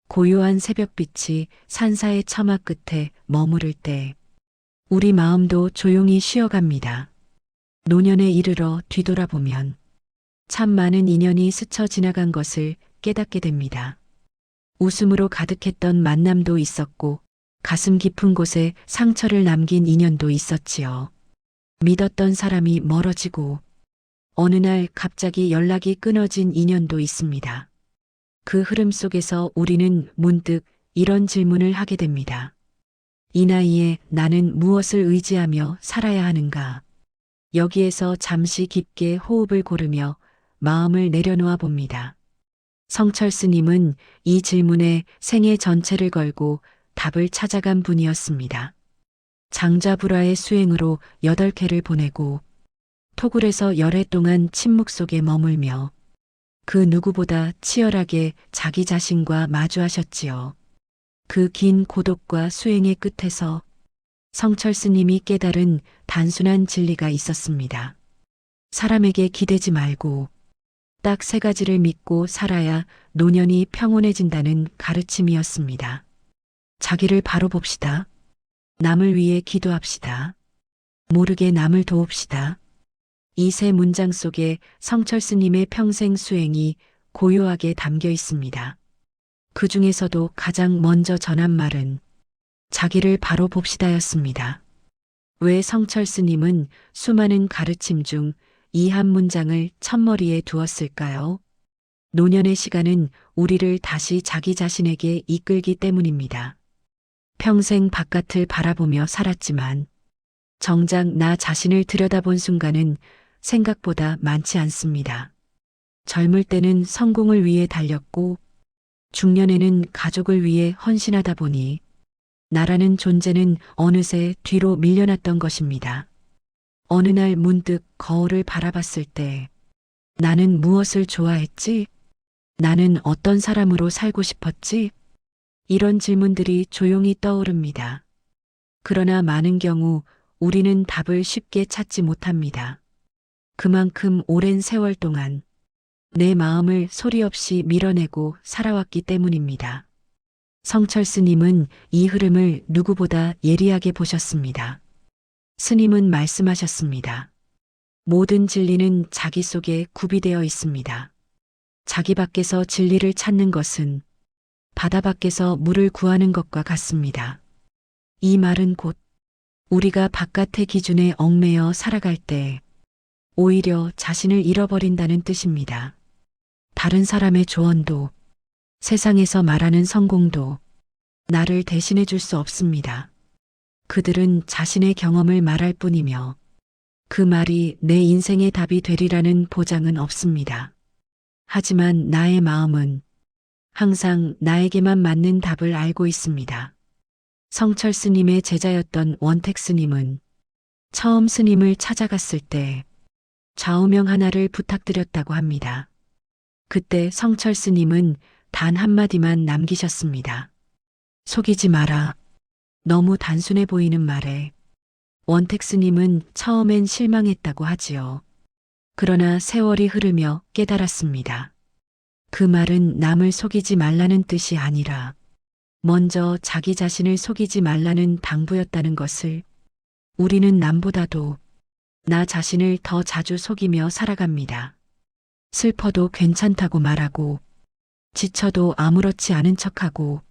고요한 새벽빛이 산사의 처마 끝에 머무를 때 우리 마음도 조용히 쉬어갑니다. 노년에 이르러 뒤돌아보면 참 많은 인연이 스쳐 지나간 것을 깨닫게 됩니다. 웃음으로 가득했던 만남도 있었고 가슴 깊은 곳에 상처를 남긴 인연도 있었지요. 믿었던 사람이 멀어지고 어느 날 갑자기 연락이 끊어진 인연도 있습니다. 그 흐름 속에서 우리는 문득 이런 질문을 하게 됩니다. 이 나이에 나는 무엇을 의지하며 살아야 하는가? 여기에서 잠시 깊게 호흡을 고르며 마음을 내려놓아 봅니다. 성철 스님은 이 질문에 생애 전체를 걸고 답을 찾아간 분이었습니다. 장자불화의 수행으로 8회를 보내고 토굴에서 열해 동안 침묵 속에 머물며 그 누구보다 치열하게 자기 자신과 마주하셨지요. 그 긴 고독과 수행의 끝에서 성철 스님이 깨달은 단순한 진리가 있었습니다. 사람에게 기대지 말고 딱 3가지를 믿고 살아야 노년이 평온해진다는 가르침이었습니다. 자기를 바로 봅시다. 남을 위해 기도합시다. 모르게 남을 도웁시다. 이 3문장 속에 성철 스님의 평생 수행이 고요하게 담겨 있습니다. 그 중에서도 가장 먼저 전한 말은 자기를 바로 봅시다였습니다. 왜 성철 스님은 수많은 가르침 중 이 한 문장을 첫머리에 두었을까요? 노년의 시간은 우리를 다시 자기 자신에게 이끌기 때문입니다. 평생 바깥을 바라보며 살았지만 정작 나 자신을 들여다본 순간은 생각보다 많지 않습니다. 젊을 때는 성공을 위해 달렸고 중년에는 가족을 위해 헌신하다 보니 나라는 존재는 어느새 뒤로 밀려났던 것입니다. 어느 날 문득 거울을 바라봤을 때 나는 무엇을 좋아했지? 나는 어떤 사람으로 살고 싶었지? 이런 질문들이 조용히 떠오릅니다. 그러나 많은 경우 우리는 답을 쉽게 찾지 못합니다. 그만큼 오랜 세월 동안 내 마음을 소리 없이 밀어내고 살아왔기 때문입니다. 성철 스님은 이 흐름을 누구보다 예리하게 보셨습니다. 스님은 말씀하셨습니다. 모든 진리는 자기 속에 구비되어 있습니다. 자기 밖에서 진리를 찾는 것은 바다 밖에서 물을 구하는 것과 같습니다. 이 말은 곧 우리가 바깥의 기준에 얽매여 살아갈 때 오히려 자신을 잃어버린다는 뜻입니다. 다른 사람의 조언도 세상에서 말하는 성공도 나를 대신해 줄 수 없습니다. 그들은 자신의 경험을 말할 뿐이며 그 말이 내 인생의 답이 되리라는 보장은 없습니다. 하지만 나의 마음은 항상 나에게만 맞는 답을 알고 있습니다. 성철 스님의 제자였던 원택 스님은 처음 스님을 찾아갔을 때 좌우명 하나를 부탁드렸다고 합니다. 그때 성철 스님은 단 한마디만 남기셨습니다. 속이지 마라. 너무 단순해 보이는 말에 원택 스님은 처음엔 실망했다고 하지요. 그러나 세월이 흐르며 깨달았습니다. 그 말은 남을 속이지 말라는 뜻이 아니라 먼저 자기 자신을 속이지 말라는 당부였다는 것을 우리는 남보다도 나 자신을 더 자주 속이며 살아갑니다. 슬퍼도 괜찮다고 말하고 지쳐도 아무렇지 않은 척하고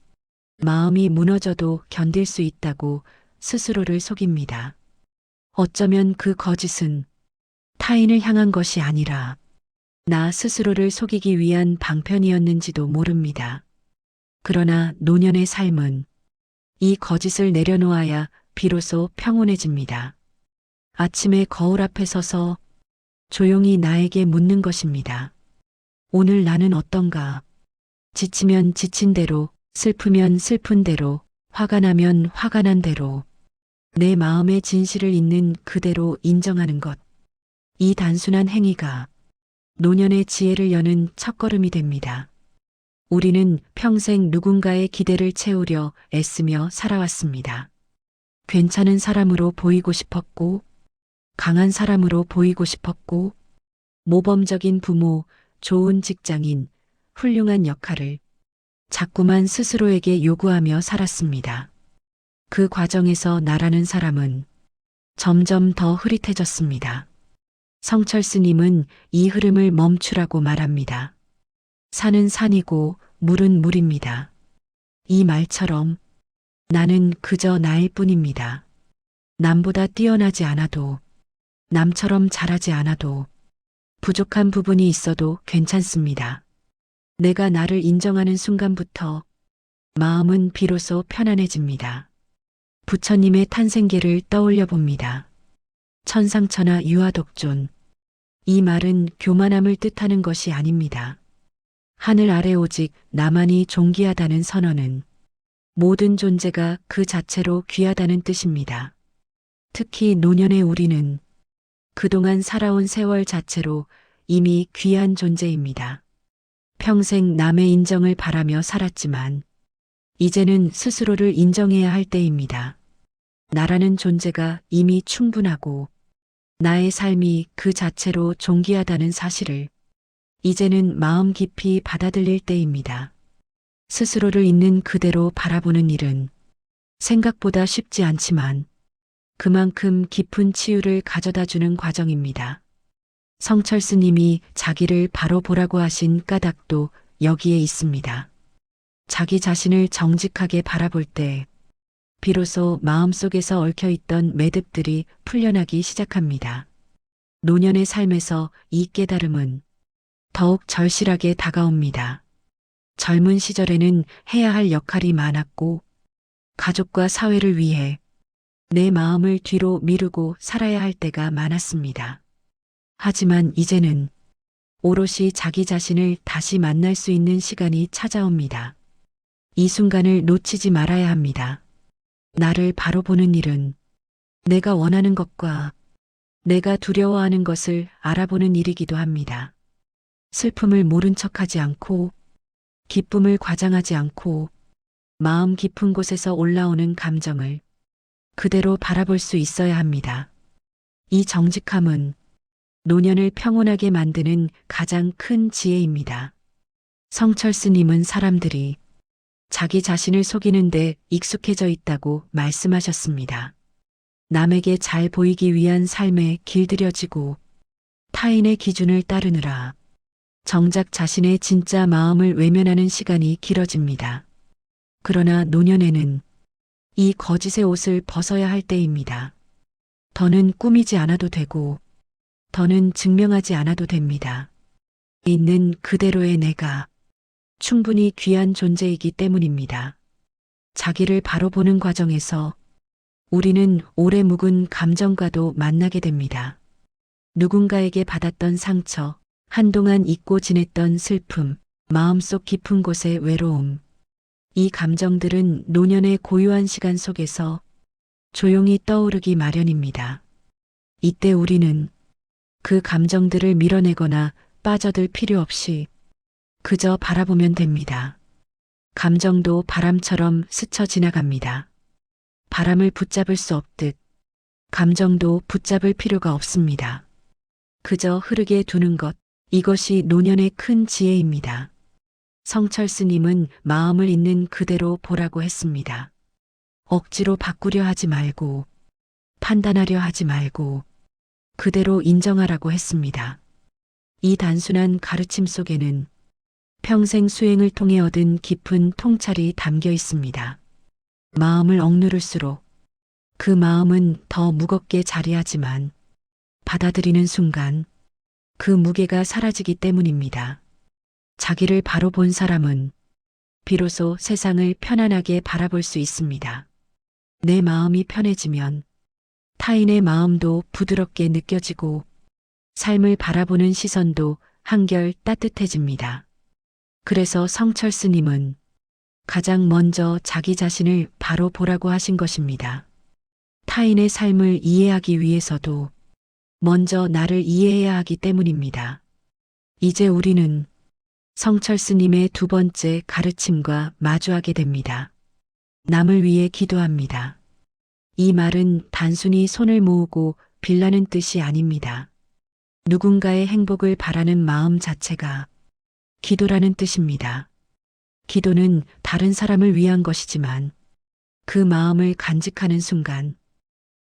마음이 무너져도 견딜 수 있다고 스스로를 속입니다. 어쩌면 그 거짓은 타인을 향한 것이 아니라 나 스스로를 속이기 위한 방편이었는지도 모릅니다. 그러나 노년의 삶은 이 거짓을 내려놓아야 비로소 평온해집니다. 아침에 거울 앞에 서서 조용히 나에게 묻는 것입니다. 오늘 나는 어떤가? 지치면 지친 대로, 슬프면 슬픈 대로, 화가 나면 화가 난 대로, 내 마음의 진실을 있는 그대로 인정하는 것. 이 단순한 행위가 노년의 지혜를 여는 첫걸음이 됩니다. 우리는 평생 누군가의 기대를 채우려 애쓰며 살아왔습니다. 괜찮은 사람으로 보이고 싶었고, 강한 사람으로 보이고 싶었고, 모범적인 부모, 좋은 직장인, 훌륭한 역할을 자꾸만 스스로에게 요구하며 살았습니다. 그 과정에서 나라는 사람은 점점 더 흐릿해졌습니다. 성철 스님은 이 흐름을 멈추라고 말합니다. 산은 산이고 물은 물입니다. 이 말처럼 나는 그저 나일 뿐입니다. 남보다 뛰어나지 않아도, 남처럼 잘하지 않아도, 부족한 부분이 있어도 괜찮습니다. 내가 나를 인정하는 순간부터 마음은 비로소 편안해집니다. 부처님의 탄생계를 떠올려 봅니다. 천상천하 유아독존. 이 말은 교만함을 뜻하는 것이 아닙니다. 하늘 아래 오직 나만이 존귀하다는 선언은 모든 존재가 그 자체로 귀하다는 뜻입니다. 특히 노년의 우리는 그동안 살아온 세월 자체로 이미 귀한 존재입니다. 평생 남의 인정을 바라며 살았지만 이제는 스스로를 인정해야 할 때입니다. 나라는 존재가 이미 충분하고 나의 삶이 그 자체로 존귀하다는 사실을 이제는 마음 깊이 받아들일 때입니다. 스스로를 있는 그대로 바라보는 일은 생각보다 쉽지 않지만 그만큼 깊은 치유를 가져다주는 과정입니다. 성철 스님이 자기를 바로 보라고 하신 까닭도 여기에 있습니다. 자기 자신을 정직하게 바라볼 때 비로소 마음속에서 얽혀있던 매듭들이 풀려나기 시작합니다. 노년의 삶에서 이 깨달음은 더욱 절실하게 다가옵니다. 젊은 시절에는 해야 할 역할이 많았고 가족과 사회를 위해 내 마음을 뒤로 미루고 살아야 할 때가 많았습니다. 하지만 이제는 오롯이 자기 자신을 다시 만날 수 있는 시간이 찾아옵니다. 이 순간을 놓치지 말아야 합니다. 나를 바로 보는 일은 내가 원하는 것과 내가 두려워하는 것을 알아보는 일이기도 합니다. 슬픔을 모른 척하지 않고 기쁨을 과장하지 않고 마음 깊은 곳에서 올라오는 감정을 그대로 바라볼 수 있어야 합니다. 이 정직함은 노년을 평온하게 만드는 가장 큰 지혜입니다. 성철 스님은 사람들이 자기 자신을 속이는데 익숙해져 있다고 말씀하셨습니다. 남에게 잘 보이기 위한 삶에 길들여지고 타인의 기준을 따르느라 정작 자신의 진짜 마음을 외면하는 시간이 길어집니다. 그러나 노년에는 이 거짓의 옷을 벗어야 할 때입니다. 더는 꾸미지 않아도 되고 더는 증명하지 않아도 됩니다. 있는 그대로의 내가 충분히 귀한 존재이기 때문입니다. 자기를 바로 보는 과정에서 우리는 오래 묵은 감정과도 만나게 됩니다. 누군가에게 받았던 상처, 한동안 잊고 지냈던 슬픔, 마음속 깊은 곳의 외로움. 이 감정들은 노년의 고요한 시간 속에서 조용히 떠오르기 마련입니다. 이때 우리는 그 감정들을 밀어내거나 빠져들 필요 없이 그저 바라보면 됩니다. 감정도 바람처럼 스쳐 지나갑니다. 바람을 붙잡을 수 없듯 감정도 붙잡을 필요가 없습니다. 그저 흐르게 두는 것, 이것이 노년의 큰 지혜입니다. 성철 스님은 마음을 있는 그대로 보라고 했습니다. 억지로 바꾸려 하지 말고 판단하려 하지 말고 그대로 인정하라고 했습니다. 이 단순한 가르침 속에는 평생 수행을 통해 얻은 깊은 통찰이 담겨 있습니다. 마음을 억누를수록 그 마음은 더 무겁게 자리하지만 받아들이는 순간 그 무게가 사라지기 때문입니다. 자기를 바로 본 사람은 비로소 세상을 편안하게 바라볼 수 있습니다. 내 마음이 편해지면 타인의 마음도 부드럽게 느껴지고 삶을 바라보는 시선도 한결 따뜻해집니다. 그래서 성철 스님은 가장 먼저 자기 자신을 바로 보라고 하신 것입니다. 타인의 삶을 이해하기 위해서도 먼저 나를 이해해야 하기 때문입니다. 이제 우리는 성철 스님의 두 번째 가르침과 마주하게 됩니다. 남을 위해 기도합니다. 이 말은 단순히 손을 모으고 빌라는 뜻이 아닙니다. 누군가의 행복을 바라는 마음 자체가 기도라는 뜻입니다. 기도는 다른 사람을 위한 것이지만 그 마음을 간직하는 순간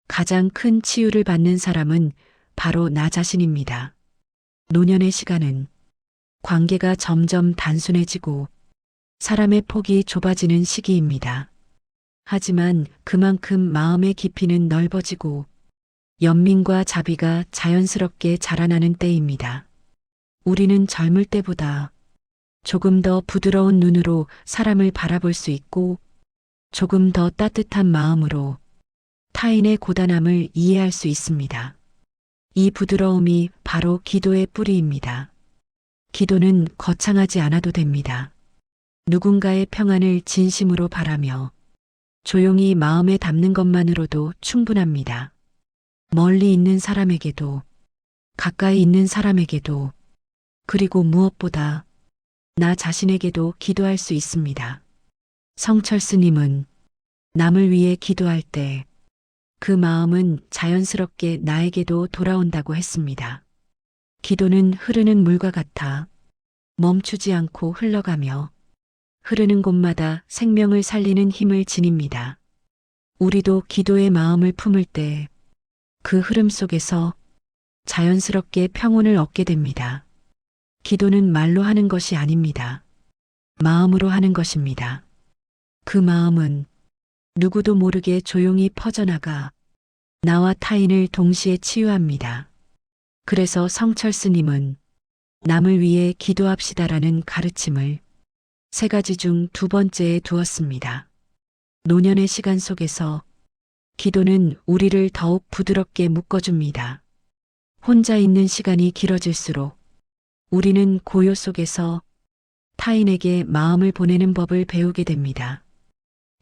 가장 큰 치유를 받는 사람은 바로 나 자신입니다. 노년의 시간은 관계가 점점 단순해지고 사람의 폭이 좁아지는 시기입니다. 하지만 그만큼 마음의 깊이는 넓어지고 연민과 자비가 자연스럽게 자라나는 때입니다. 우리는 젊을 때보다 조금 더 부드러운 눈으로 사람을 바라볼 수 있고 조금 더 따뜻한 마음으로 타인의 고단함을 이해할 수 있습니다. 이 부드러움이 바로 기도의 뿌리입니다. 기도는 거창하지 않아도 됩니다. 누군가의 평안을 진심으로 바라며 조용히 마음에 담는 것만으로도 충분합니다. 멀리 있는 사람에게도, 가까이 있는 사람에게도, 그리고 무엇보다 나 자신에게도 기도할 수 있습니다. 성철스님은 남을 위해 기도할 때 그 마음은 자연스럽게 나에게도 돌아온다고 했습니다. 기도는 흐르는 물과 같아 멈추지 않고 흘러가며 흐르는 곳마다 생명을 살리는 힘을 지닙니다. 우리도 기도의 마음을 품을 때 그 흐름 속에서 자연스럽게 평온을 얻게 됩니다. 기도는 말로 하는 것이 아닙니다. 마음으로 하는 것입니다. 그 마음은 누구도 모르게 조용히 퍼져나가 나와 타인을 동시에 치유합니다. 그래서 성철스님은 남을 위해 기도합시다라는 가르침을 3가지 중 2번째에 두었습니다. 노년의 시간 속에서 기도는 우리를 더욱 부드럽게 묶어줍니다. 혼자 있는 시간이 길어질수록 우리는 고요 속에서 타인에게 마음을 보내는 법을 배우게 됩니다.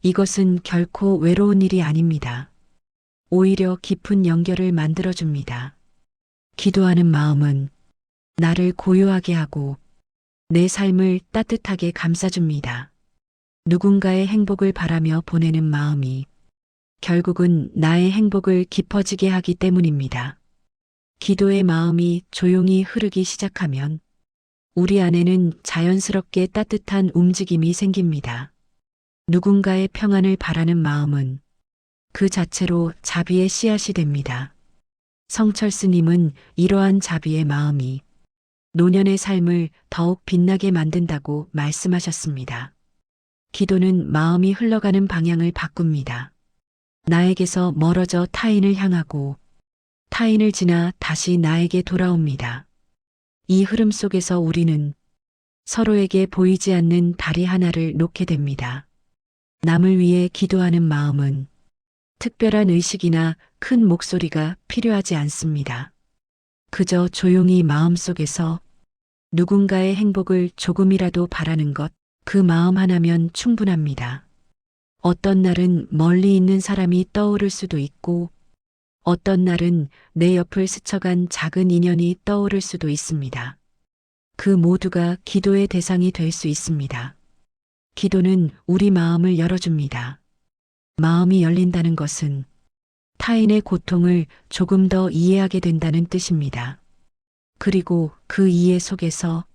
이것은 결코 외로운 일이 아닙니다. 오히려 깊은 연결을 만들어줍니다. 기도하는 마음은 나를 고요하게 하고 내 삶을 따뜻하게 감싸줍니다. 누군가의 행복을 바라며 보내는 마음이 결국은 나의 행복을 깊어지게 하기 때문입니다. 기도의 마음이 조용히 흐르기 시작하면 우리 안에는 자연스럽게 따뜻한 움직임이 생깁니다. 누군가의 평안을 바라는 마음은 그 자체로 자비의 씨앗이 됩니다. 성철스님은 이러한 자비의 마음이 노년의 삶을 더욱 빛나게 만든다고 말씀하셨습니다. 기도는 마음이 흘러가는 방향을 바꿉니다. 나에게서 멀어져 타인을 향하고 타인을 지나 다시 나에게 돌아옵니다. 이 흐름 속에서 우리는 서로에게 보이지 않는 다리 하나를 놓게 됩니다. 남을 위해 기도하는 마음은 특별한 의식이나 큰 목소리가 필요하지 않습니다. 그저 조용히 마음속에서 누군가의 행복을 조금이라도 바라는 것, 그 마음 하나면 충분합니다. 어떤 날은 멀리 있는 사람이 떠오를 수도 있고 어떤 날은 내 옆을 스쳐간 작은 인연이 떠오를 수도 있습니다. 그 모두가 기도의 대상이 될 수 있습니다. 기도는 우리 마음을 열어줍니다. 마음이 열린다는 것은 타인의 고통을 조금 더 이해하게 된다는 뜻입니다. 그리고 그 이해 속에서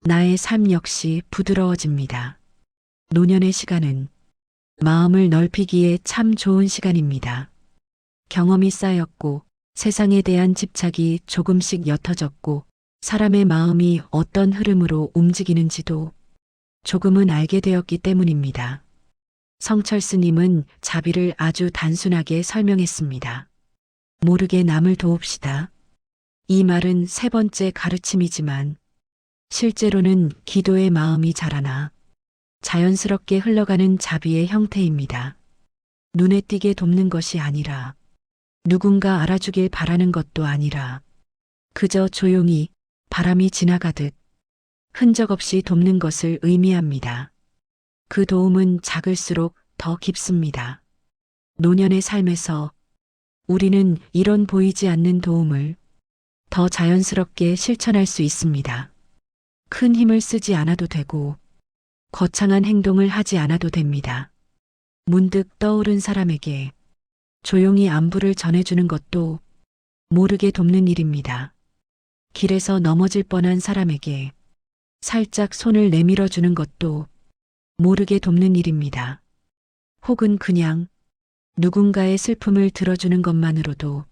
나의 삶 역시 부드러워집니다. 노년의 시간은 마음을 넓히기에 참 좋은 시간입니다. 경험이 쌓였고 세상에 대한 집착이 조금씩 옅어졌고 사람의 마음이 어떤 흐름으로 움직이는지도 조금은 알게 되었기 때문입니다. 성철스님은 자비를 아주 단순하게 설명했습니다. 모르게 남을 도웁시다. 이 말은 3번째 가르침이지만 실제로는 기도의 마음이 자라나 자연스럽게 흘러가는 자비의 형태입니다. 눈에 띄게 돕는 것이 아니라 누군가 알아주길 바라는 것도 아니라 그저 조용히 바람이 지나가듯 흔적 없이 돕는 것을 의미합니다. 그 도움은 작을수록 더 깊습니다. 노년의 삶에서 우리는 이런 보이지 않는 도움을 더 자연스럽게 실천할 수 있습니다. 큰 힘을 쓰지 않아도 되고 거창한 행동을 하지 않아도 됩니다. 문득 떠오른 사람에게 조용히 안부를 전해주는 것도 모르게 돕는 일입니다. 길에서 넘어질 뻔한 사람에게 살짝 손을 내밀어 주는 것도 모르게 돕는 일입니다. 혹은 그냥 누군가의 슬픔을 들어주는 것만으로도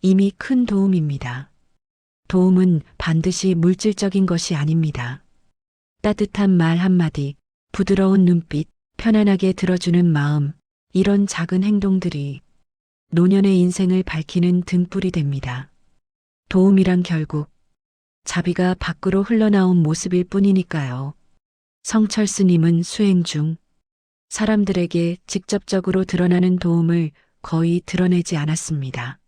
이미 큰 도움입니다. 도움은 반드시 물질적인 것이 아닙니다. 따뜻한 말 한마디, 부드러운 눈빛, 편안하게 들어주는 마음, 이런 작은 행동들이 노년의 인생을 밝히는 등불이 됩니다. 도움이란 결국 자비가 밖으로 흘러나온 모습일 뿐이니까요. 성철 스님은 수행 중 사람들에게 직접적으로 드러나는 도움을 거의 드러내지 않았습니다.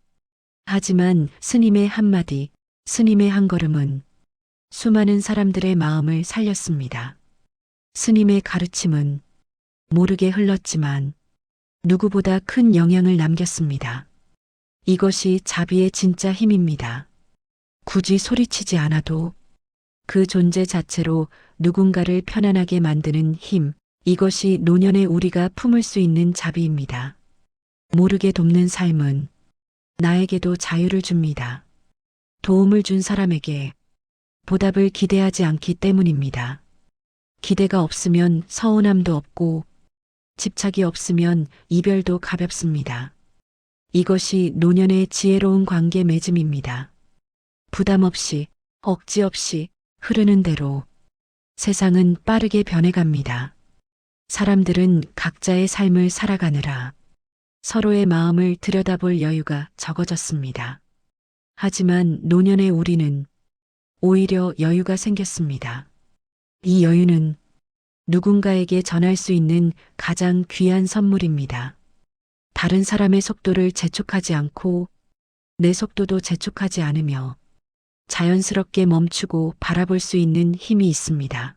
하지만 스님의 한마디, 스님의 한 걸음은 수많은 사람들의 마음을 살렸습니다. 스님의 가르침은 모르게 흘렀지만 누구보다 큰 영향을 남겼습니다. 이것이 자비의 진짜 힘입니다. 굳이 소리치지 않아도 그 존재 자체로 누군가를 편안하게 만드는 힘, 이것이 노년의 우리가 품을 수 있는 자비입니다. 모르게 돕는 삶은 나에게도 자유를 줍니다. 도움을 준 사람에게 보답을 기대하지 않기 때문입니다. 기대가 없으면 서운함도 없고 집착이 없으면 이별도 가볍습니다. 이것이 노년의 지혜로운 관계 맺음입니다. 부담 없이, 억지 없이 흐르는 대로 세상은 빠르게 변해갑니다. 사람들은 각자의 삶을 살아가느라 서로의 마음을 들여다볼 여유가 적어졌습니다. 하지만 노년의 우리는 오히려 여유가 생겼습니다. 이 여유는 누군가에게 전할 수 있는 가장 귀한 선물입니다. 다른 사람의 속도를 재촉하지 않고 내 속도도 재촉하지 않으며 자연스럽게 멈추고 바라볼 수 있는 힘이 있습니다.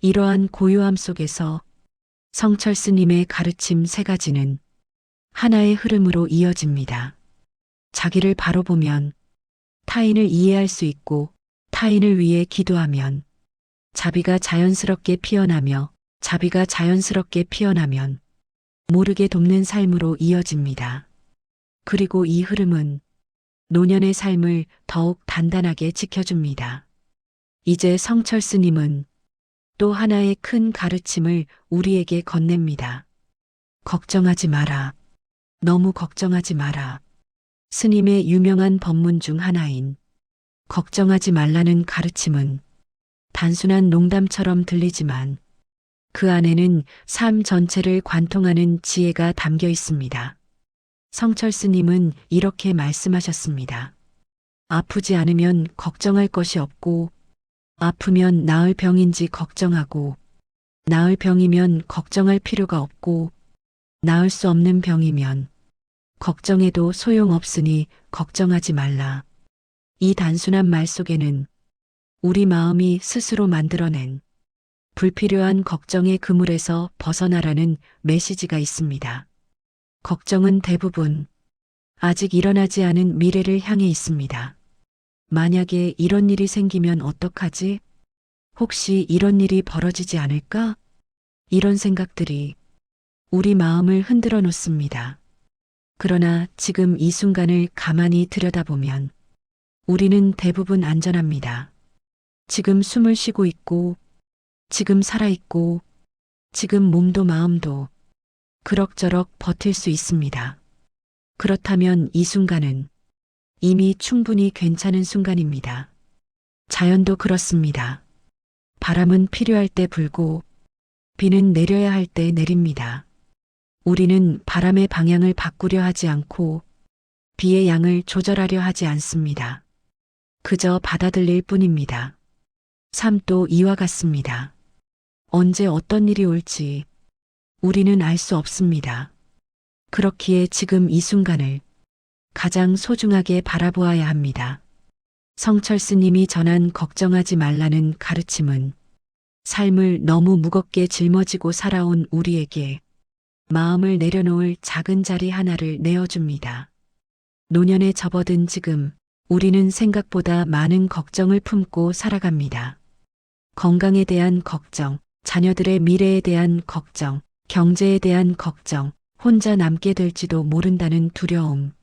이러한 고요함 속에서 성철 스님의 가르침 3가지는 하나의 흐름으로 이어집니다. 자기를 바로 보면 타인을 이해할 수 있고 타인을 위해 기도하면 자비가 자연스럽게 피어나며 자비가 자연스럽게 피어나면 모르게 돕는 삶으로 이어집니다. 그리고 이 흐름은 노년의 삶을 더욱 단단하게 지켜줍니다. 이제 성철 스님은 또 하나의 큰 가르침을 우리에게 건넵니다. 걱정하지 마라. 너무 걱정하지 마라. 스님의 유명한 법문 중 하나인 걱정하지 말라는 가르침은 단순한 농담처럼 들리지만 그 안에는 삶 전체를 관통하는 지혜가 담겨 있습니다. 성철 스님은 이렇게 말씀하셨습니다. 아프지 않으면 걱정할 것이 없고 아프면 나을 병인지 걱정하고 나을 병이면 걱정할 필요가 없고 나을 수 없는 병이면 걱정해도 소용없으니 걱정하지 말라. 이 단순한 말 속에는 우리 마음이 스스로 만들어낸 불필요한 걱정의 그물에서 벗어나라는 메시지가 있습니다. 걱정은 대부분 아직 일어나지 않은 미래를 향해 있습니다. 만약에 이런 일이 생기면 어떡하지? 혹시 이런 일이 벌어지지 않을까? 이런 생각들이 우리 마음을 흔들어 놓습니다. 그러나 지금 이 순간을 가만히 들여다보면 우리는 대부분 안전합니다. 지금 숨을 쉬고 있고, 지금 살아있고, 지금 몸도 마음도 그럭저럭 버틸 수 있습니다. 그렇다면 이 순간은 이미 충분히 괜찮은 순간입니다. 자연도 그렇습니다. 바람은 필요할 때 불고, 비는 내려야 할 때 내립니다. 우리는 바람의 방향을 바꾸려 하지 않고 비의 양을 조절하려 하지 않습니다. 그저 받아들일 뿐입니다. 삶도 이와 같습니다. 언제 어떤 일이 올지 우리는 알 수 없습니다. 그렇기에 지금 이 순간을 가장 소중하게 바라보아야 합니다. 성철 스님이 전한 걱정하지 말라는 가르침은 삶을 너무 무겁게 짊어지고 살아온 우리에게 마음을 내려놓을 작은 자리 하나를 내어줍니다. 노년에 접어든 지금 우리는 생각보다 많은 걱정을 품고 살아갑니다. 건강에 대한 걱정, 자녀들의 미래에 대한 걱정, 경제에 대한 걱정, 혼자 남게 될지도 모른다는 두려움.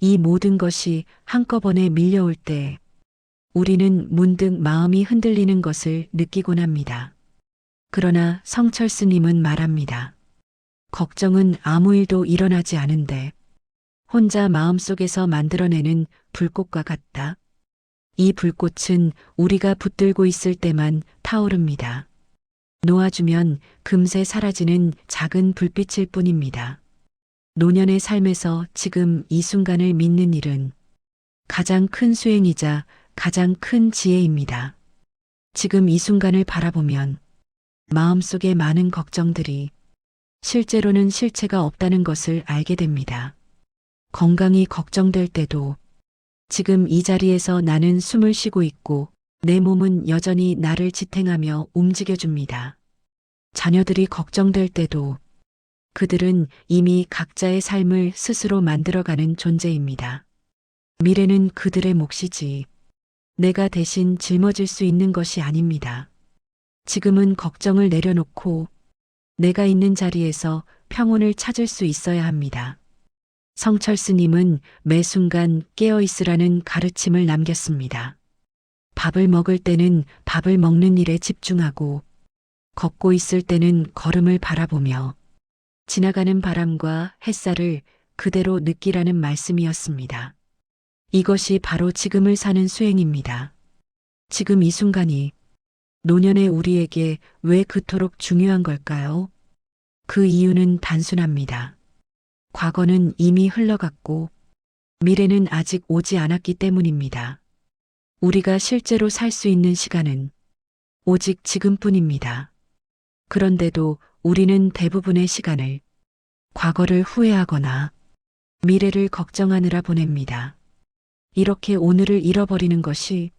이 모든 것이 한꺼번에 밀려올 때 우리는 문득 마음이 흔들리는 것을 느끼곤 합니다. 그러나 성철 스님은 말합니다. 걱정은 아무 일도 일어나지 않은데 혼자 마음속에서 만들어내는 불꽃과 같다. 이 불꽃은 우리가 붙들고 있을 때만 타오릅니다. 놓아주면 금세 사라지는 작은 불빛일 뿐입니다. 노년의 삶에서 지금 이 순간을 믿는 일은 가장 큰 수행이자 가장 큰 지혜입니다. 지금 이 순간을 바라보면 마음속의 많은 걱정들이 실제로는 실체가 없다는 것을 알게 됩니다. 건강이 걱정될 때도 지금 이 자리에서 나는 숨을 쉬고 있고 내 몸은 여전히 나를 지탱하며 움직여줍니다. 자녀들이 걱정될 때도 그들은 이미 각자의 삶을 스스로 만들어가는 존재입니다. 미래는 그들의 몫이지 내가 대신 짊어질 수 있는 것이 아닙니다. 지금은 걱정을 내려놓고 내가 있는 자리에서 평온을 찾을 수 있어야 합니다. 성철 스님은 매 순간 깨어 있으라는 가르침을 남겼습니다. 밥을 먹을 때는 밥을 먹는 일에 집중하고 걷고 있을 때는 걸음을 바라보며 지나가는 바람과 햇살을 그대로 느끼라는 말씀이었습니다. 이것이 바로 지금을 사는 수행입니다. 지금 이 순간이 노년의 우리에게 왜 그토록 중요한 걸까요? 그 이유는 단순합니다. 과거는 이미 흘러갔고 미래는 아직 오지 않았기 때문입니다. 우리가 실제로 살 수 있는 시간은 오직 지금뿐입니다. 그런데도 우리는 대부분의 시간을 과거를 후회하거나 미래를 걱정하느라 보냅니다. 이렇게 오늘을 잃어버리는 것이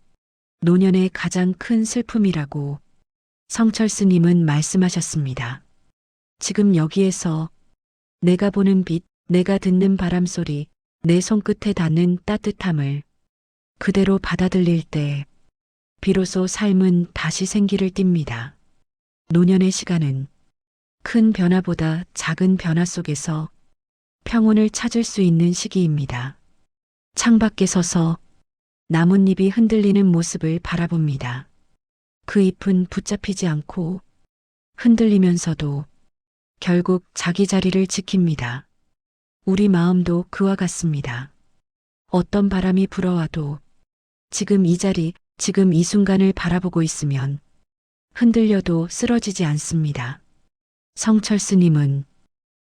노년의 가장 큰 슬픔이라고 성철 스님은 말씀하셨습니다. 지금 여기에서 내가 보는 빛, 내가 듣는 바람 소리, 내 손끝에 닿는 따뜻함을 그대로 받아들일 때 비로소 삶은 다시 생기를 띱니다. 노년의 시간은 큰 변화보다 작은 변화 속에서 평온을 찾을 수 있는 시기입니다. 창밖에 서서 나뭇잎이 흔들리는 모습을 바라봅니다. 그 잎은 붙잡히지 않고 흔들리면서도 결국 자기 자리를 지킵니다. 우리 마음도 그와 같습니다. 어떤 바람이 불어와도 지금 이 자리, 지금 이 순간을 바라보고 있으면 흔들려도 쓰러지지 않습니다. 성철 스님은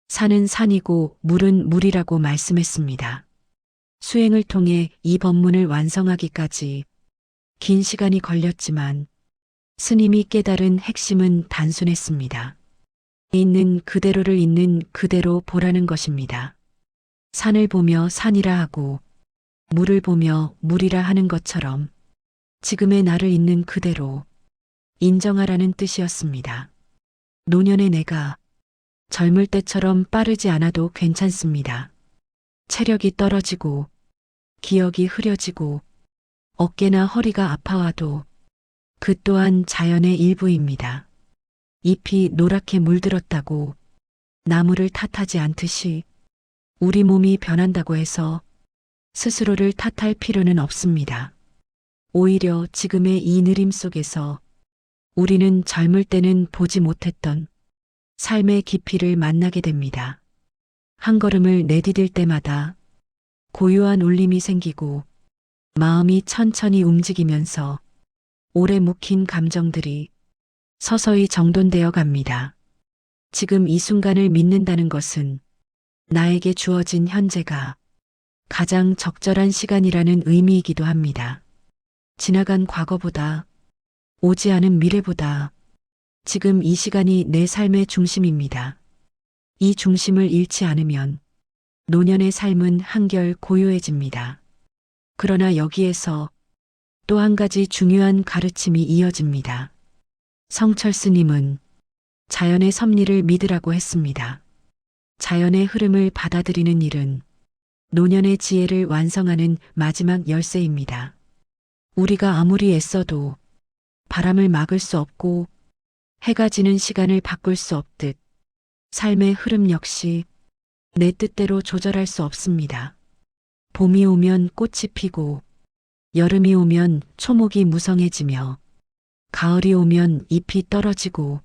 산은 산이고 물은 물이라고 말씀했습니다. 수행을 통해 이 법문을 완성하기까지 긴 시간이 걸렸지만 스님이 깨달은 핵심은 단순했습니다. 있는 그대로를 있는 그대로 보라는 것입니다. 산을 보며 산이라 하고 물을 보며 물이라 하는 것처럼 지금의 나를 있는 그대로 인정하라는 뜻이었습니다. 노년의 내가 젊을 때처럼 빠르지 않아도 괜찮습니다. 체력이 떨어지고 기억이 흐려지고 어깨나 허리가 아파와도 그 또한 자연의 일부입니다. 잎이 노랗게 물들었다고 나무를 탓하지 않듯이 우리 몸이 변한다고 해서 스스로를 탓할 필요는 없습니다. 오히려 지금의 이 느림 속에서 우리는 젊을 때는 보지 못했던 삶의 깊이를 만나게 됩니다. 한 걸음을 내디딜 때마다 고요한 울림이 생기고 마음이 천천히 움직이면서 오래 묵힌 감정들이 서서히 정돈되어 갑니다. 지금 이 순간을 믿는다는 것은 나에게 주어진 현재가 가장 적절한 시간이라는 의미이기도 합니다. 지나간 과거보다 오지 않은 미래보다 지금 이 시간이 내 삶의 중심입니다. 이 중심을 잃지 않으면 노년의 삶은 한결 고요해집니다. 그러나 여기에서 또 한 가지 중요한 가르침이 이어집니다. 성철 스님은 자연의 섭리를 믿으라고 했습니다. 자연의 흐름을 받아들이는 일은 노년의 지혜를 완성하는 마지막 열쇠입니다. 우리가 아무리 애써도 바람을 막을 수 없고 해가 지는 시간을 바꿀 수 없듯 삶의 흐름 역시 내 뜻대로 조절할 수 없습니다. 봄이 오면 꽃이 피고 여름이 오면 초목이 무성해지며 가을이 오면 잎이 떨어지고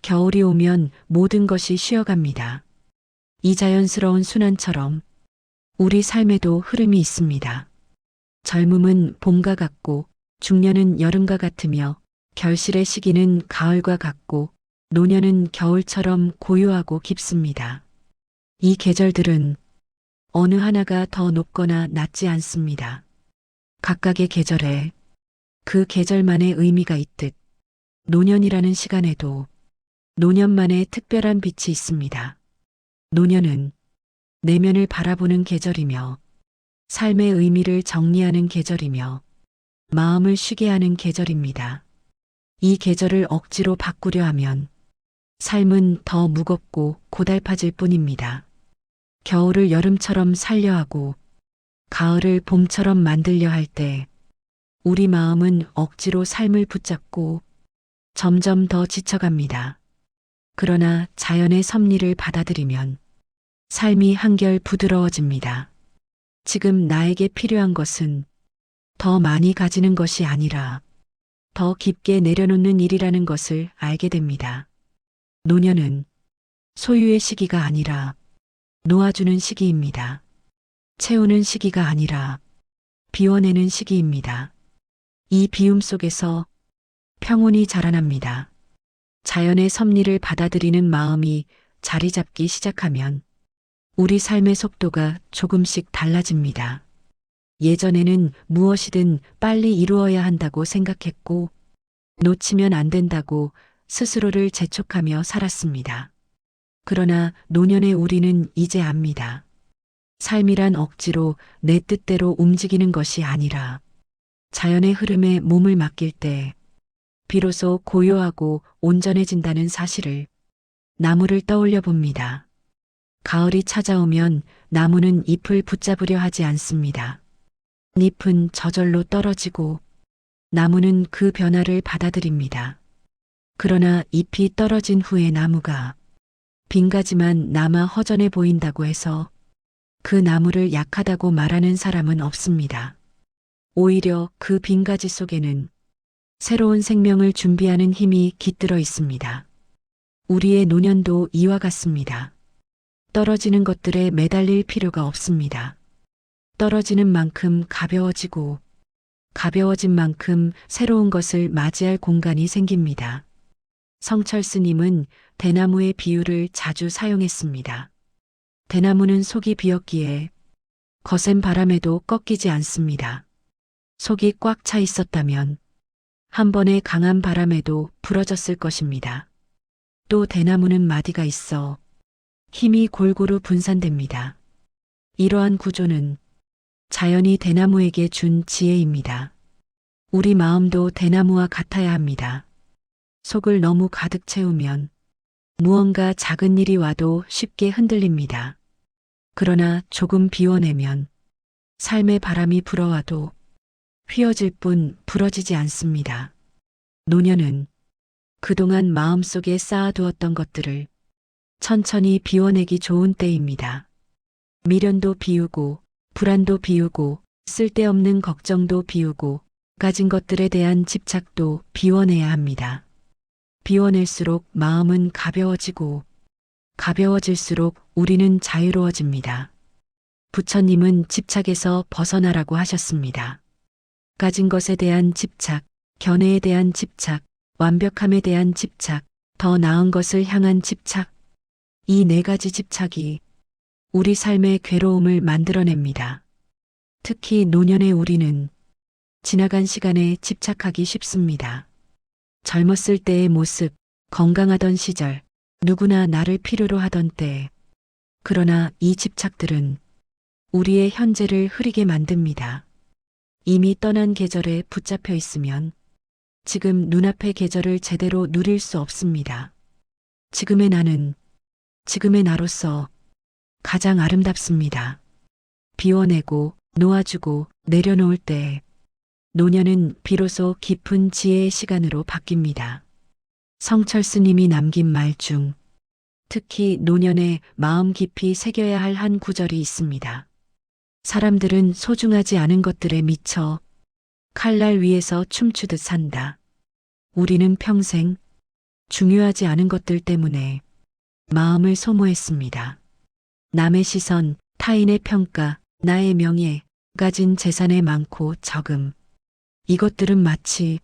겨울이 오면 모든 것이 쉬어갑니다. 이 자연스러운 순환처럼 우리 삶에도 흐름이 있습니다. 젊음은 봄과 같고 중년은 여름과 같으며 결실의 시기는 가을과 같고 노년은 겨울처럼 고요하고 깊습니다. 이 계절들은 어느 하나가 더 높거나 낮지 않습니다. 각각의 계절에 그 계절만의 의미가 있듯 노년이라는 시간에도 노년만의 특별한 빛이 있습니다. 노년은 내면을 바라보는 계절이며 삶의 의미를 정리하는 계절이며 마음을 쉬게 하는 계절입니다. 이 계절을 억지로 바꾸려 하면 삶은 더 무겁고 고달파질 뿐입니다. 겨울을 여름처럼 살려 하고 가을을 봄처럼 만들려 할 때 우리 마음은 억지로 삶을 붙잡고 점점 더 지쳐갑니다. 그러나 자연의 섭리를 받아들이면 삶이 한결 부드러워집니다. 지금 나에게 필요한 것은 더 많이 가지는 것이 아니라 더 깊게 내려놓는 일이라는 것을 알게 됩니다. 노년은 소유의 시기가 아니라 놓아주는 시기입니다. 채우는 시기가 아니라 비워내는 시기입니다. 이 비움 속에서 평온이 자라납니다. 자연의 섭리를 받아들이는 마음이 자리 잡기 시작하면 우리 삶의 속도가 조금씩 달라집니다. 예전에는 무엇이든 빨리 이루어야 한다고 생각했고 놓치면 안 된다고 스스로를 재촉하며 살았습니다. 그러나 노년의 우리는 이제 압니다. 삶이란 억지로 내 뜻대로 움직이는 것이 아니라 자연의 흐름에 몸을 맡길 때 비로소 고요하고 온전해진다는 사실을 나무를 떠올려 봅니다. 가을이 찾아오면 나무는 잎을 붙잡으려 하지 않습니다. 잎은 저절로 떨어지고 나무는 그 변화를 받아들입니다. 그러나 잎이 떨어진 후에 나무가 빈가지만 남아 허전해 보인다고 해서 그 나무를 약하다고 말하는 사람은 없습니다. 오히려 그 빈가지 속에는 새로운 생명을 준비하는 힘이 깃들어 있습니다. 우리의 노년도 이와 같습니다. 떨어지는 것들에 매달릴 필요가 없습니다. 떨어지는 만큼 가벼워지고 가벼워진 만큼 새로운 것을 맞이할 공간이 생깁니다. 성철 스님은 대나무의 비유를 자주 사용했습니다. 대나무는 속이 비었기에 거센 바람에도 꺾이지 않습니다. 속이 꽉 차 있었다면 한 번의 강한 바람에도 부러졌을 것입니다. 또 대나무는 마디가 있어 힘이 골고루 분산됩니다. 이러한 구조는 자연이 대나무에게 준 지혜입니다. 우리 마음도 대나무와 같아야 합니다. 속을 너무 가득 채우면 무언가 작은 일이 와도 쉽게 흔들립니다. 그러나 조금 비워내면 삶의 바람이 불어와도 휘어질 뿐 부러지지 않습니다. 노년은 그동안 마음속에 쌓아두었던 것들을 천천히 비워내기 좋은 때입니다. 미련도 비우고 불안도 비우고 쓸데없는 걱정도 비우고 가진 것들에 대한 집착도 비워내야 합니다. 비워낼수록 마음은 가벼워지고 가벼워질수록 우리는 자유로워집니다. 부처님은 집착에서 벗어나라고 하셨습니다. 가진 것에 대한 집착, 견해에 대한 집착, 완벽함에 대한 집착, 더 나은 것을 향한 집착, 이 네 가지 집착이 우리 삶의 괴로움을 만들어냅니다. 특히 노년의 우리는 지나간 시간에 집착하기 쉽습니다. 젊었을 때의 모습, 건강하던 시절, 누구나 나를 필요로 하던 때. 그러나 이 집착들은 우리의 현재를 흐리게 만듭니다. 이미 떠난 계절에 붙잡혀 있으면 지금 눈앞의 계절을 제대로 누릴 수 없습니다. 지금의 나는 지금의 나로서 가장 아름답습니다. 비워내고 놓아주고 내려놓을 때 노년은 비로소 깊은 지혜의 시간으로 바뀝니다. 성철 스님이 남긴 말 중 특히 노년에 마음 깊이 새겨야 할 한 구절이 있습니다. 사람들은 소중하지 않은 것들에 미쳐 칼날 위에서 춤추듯 산다. 우리는 평생 중요하지 않은 것들 때문에 마음을 소모했습니다. 남의 시선, 타인의 평가, 나의 명예, 가진 재산의 많고 적음. 이것들은 마치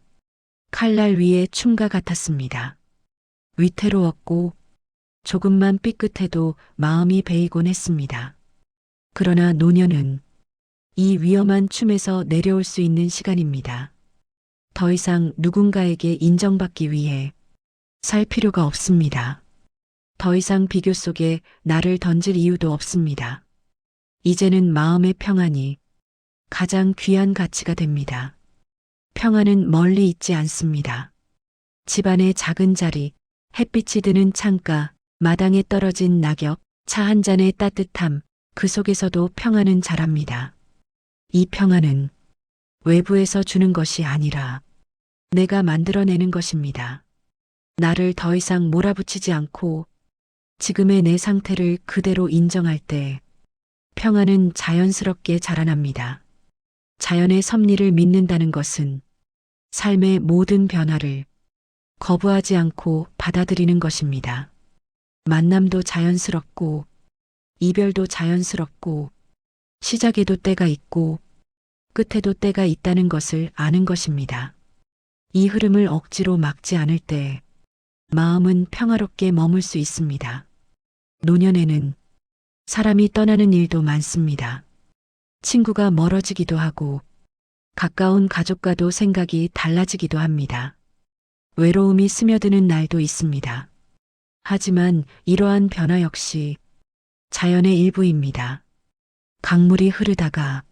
칼날 위에 춤과 같았습니다. 위태로웠고 조금만 삐끗해도 마음이 베이곤 했습니다. 그러나 노년은 이 위험한 춤에서 내려올 수 있는 시간입니다. 더 이상 누군가에게 인정받기 위해 살 필요가 없습니다. 더 이상 비교 속에 나를 던질 이유도 없습니다. 이제는 마음의 평안이 가장 귀한 가치가 됩니다. 평안은 멀리 있지 않습니다. 집안의 작은 자리, 햇빛이 드는 창가, 마당에 떨어진 낙엽, 차 한 잔의 따뜻함, 그 속에서도 평안은 자랍니다. 이 평안은 외부에서 주는 것이 아니라 내가 만들어내는 것입니다. 나를 더 이상 몰아붙이지 않고 지금의 내 상태를 그대로 인정할 때 평안은 자연스럽게 자라납니다. 자연의 섭리를 믿는다는 것은 삶의 모든 변화를 거부하지 않고 받아들이는 것입니다. 만남도 자연스럽고 이별도 자연스럽고 시작에도 때가 있고 끝에도 때가 있다는 것을 아는 것입니다. 이 흐름을 억지로 막지 않을 때 마음은 평화롭게 머물 수 있습니다. 노년에는 사람이 떠나는 일도 많습니다. 친구가 멀어지기도 하고 가까운 가족과도 생각이 달라지기도 합니다. 외로움이 스며드는 날도 있습니다. 하지만 이러한 변화 역시 자연의 일부입니다. 강물이 흐르다가